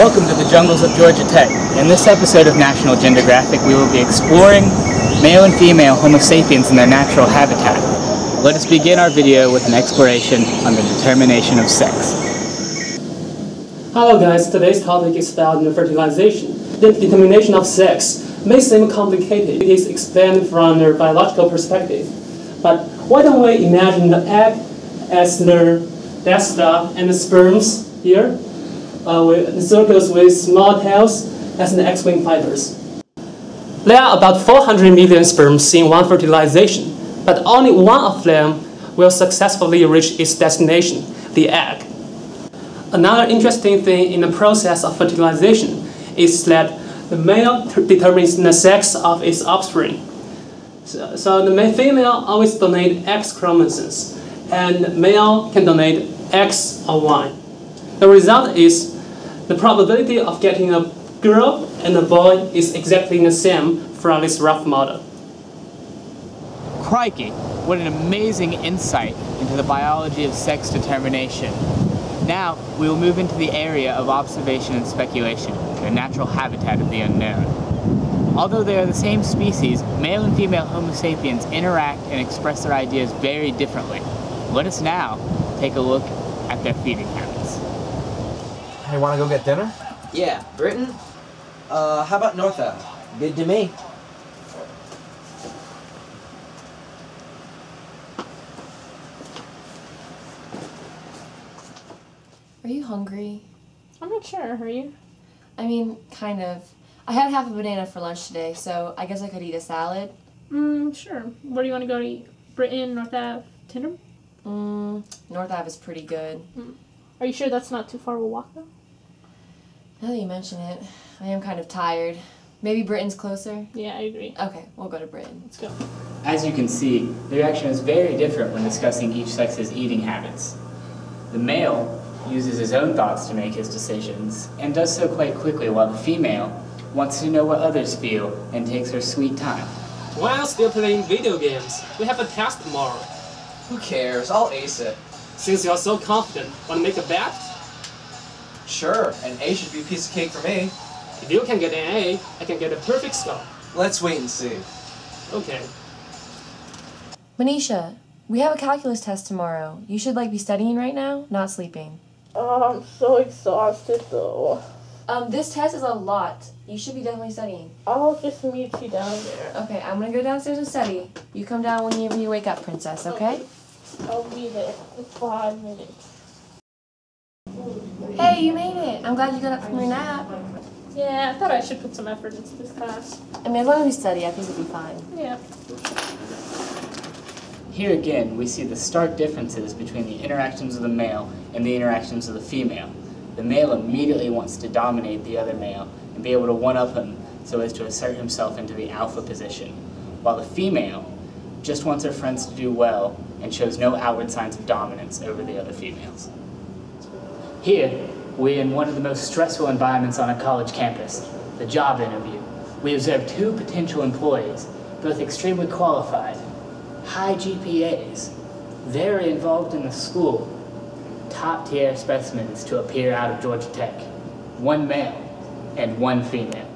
Welcome to the jungles of Georgia Tech. In this episode of National Gendergraphic, we will be exploring male and female Homo sapiens in their natural habitat. Let us begin our video with an exploration on the determination of sex. Hello guys, today's topic is about fertilization. The determination of sex may seem complicated. It is explained from a biological perspective. But why don't we imagine the egg as the desta and the sperms here, with the circles with small tails as the X-wing fighters. There are about 400 million sperms in one fertilization, but only one of them will successfully reach its destination, the egg. Another interesting thing in the process of fertilization is that the male determines the sex of its offspring. So the female always donates X chromosomes, and the male can donate X or Y. The result is the probability of getting a girl and a boy is exactly the same from this rough model. Crikey, what an amazing insight into the biology of sex determination. Now, we will move into the area of observation and speculation, the natural habitat of the unknown. Although they are the same species, male and female Homo sapiens interact and express their ideas very differently. Let us now take a look at their feeding habits. Hey, wanna go get dinner? Yeah, Britain? How about North Ave? Good to me. Are you hungry? I'm not sure, are you? I mean, kind of. I had half a banana for lunch today, so I guess I could eat a salad. Sure. Where do you want to go to eat? Britain, North Ave, Tinder? North Ave is pretty good. Are you sure that's not too far of a walk, though? Now that you mention it, I am kind of tired. Maybe Britain's closer? Yeah, I agree. Okay, we'll go to Britain. Let's go. As you can see, the reaction is very different when discussing each sex's eating habits. The male uses his own thoughts to make his decisions, and does so quite quickly, while the female wants to know what others feel and takes her sweet time. While still playing video games, we have a test tomorrow. Who cares? I'll ace it. Since you're so confident, want to make a bet? Sure, an A should be a piece of cake for me. If you can get an A, I can get a perfect score. Let's wait and see. Okay. Manisha, we have a calculus test tomorrow. You should be studying right now, not sleeping. Oh, I'm so exhausted, though. This test is a lot. You should be definitely studying. I'll just meet you down there. Okay, I'm gonna go downstairs and study. You come down when you wake up, princess, okay? I'll be there in 5 minutes. Hey, you made it. I'm glad you got up from your nap. Yeah, I thought I should put some effort into this class. I mean, as long as we study, I think we'll be fine. Yeah. Here again, we see the stark differences between the interactions of the male and the interactions of the female. The male immediately wants to dominate the other male and be able to one-up him so as to assert himself into the alpha position, while the female just wants her friends to do well and shows no outward signs of dominance over the other females. Here, we're in one of the most stressful environments on a college campus, the job interview. We observe two potential employees, both extremely qualified, high GPAs, very involved in the school, top-tier specimens to appear out of Georgia Tech, one male and one female.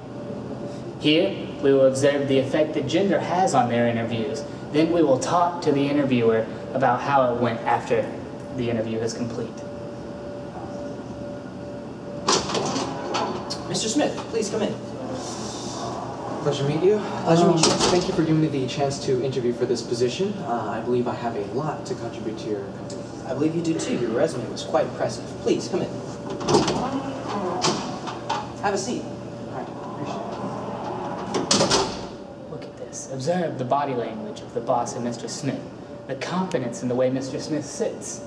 Here, we will observe the effect that gender has on their interviews. Then we will talk to the interviewer about how it went after the interview is complete. Mr. Smith, please come in. Pleasure to meet you. Pleasure to meet you. Thank you for giving me the chance to interview for this position. I believe I have a lot to contribute to your company. I believe you do too. Your resume was quite impressive. Please, come in. Have a seat. All right, appreciate it. Look at this. Observe the body language of the boss and Mr. Smith, the confidence in the way Mr. Smith sits,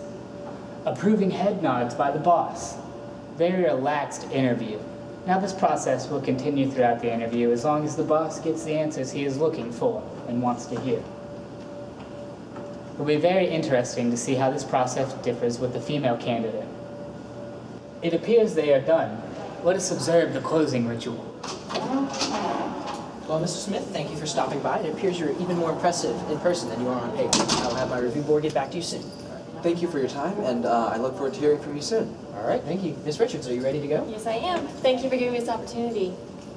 approving head nods by the boss. Very relaxed interview. Now this process will continue throughout the interview as long as the boss gets the answers he is looking for and wants to hear. It will be very interesting to see how this process differs with the female candidate. It appears they are done. Let us observe the closing ritual. Well, Mr. Smith, thank you for stopping by. It appears you're even more impressive in person than you are on paper. I'll have my review board get back to you soon. thank you for your time, and I look forward to hearing from you soon. All right, thank you. Miss Richards, are you ready to go? Yes, I am. Thank you for giving me this opportunity.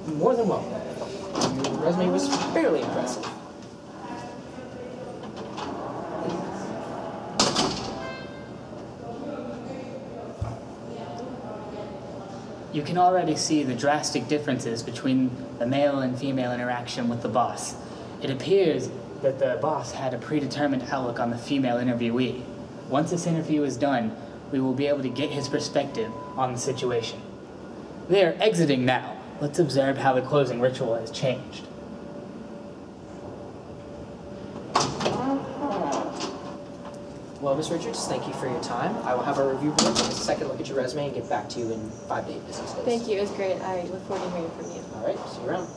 More than welcome. Your resume was fairly impressive. You can already see the drastic differences between the male and female interaction with the boss. It appears that the boss had a predetermined outlook on the female interviewee. Once this interview is done, we will be able to get his perspective on the situation. They are exiting now. Let's observe how the closing ritual has changed. Well, Miss Richards, thank you for your time. I will have a review board take a second look at your resume and get back to you in 5 to 8 business days. Thank you. It was great. I look forward to hearing from you. All right, see you around.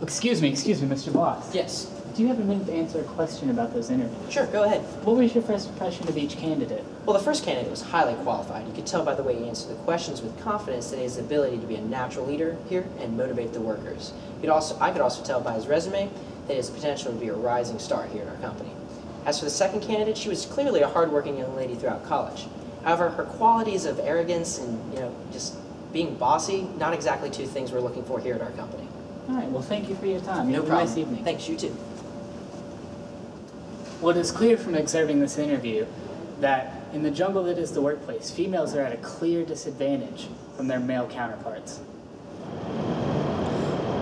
Excuse me, Mr. Boss. Yes. Do you have a minute to answer a question about those interviews? Sure, go ahead. What was your first impression of each candidate? Well, the first candidate was highly qualified. You could tell by the way he answered the questions with confidence that he has the ability to be a natural leader here and motivate the workers. I could also tell by his resume that he has the potential to be a rising star here at our company. As for the second candidate, she was clearly a hardworking young lady throughout college. However, her qualities of arrogance and, just being bossy, not exactly two things we're looking for here at our company. All right, well, thank you for your time. No Have a problem. nice evening. Thanks, you too. What is clear from observing this interview that in the jungle that is the workplace, females are at a clear disadvantage from their male counterparts.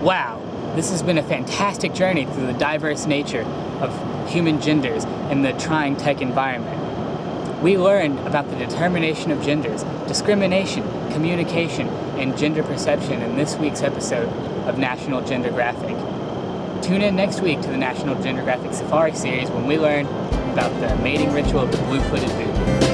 Wow, this has been a fantastic journey through the diverse nature of human genders in the trying tech environment. We learned about the determination of genders, discrimination, communication, and gender perception in this week's episode of National Gendergraphic. Tune in next week to the National Gendergraphic Safari series when we learn about the mating ritual of the blue-footed boot.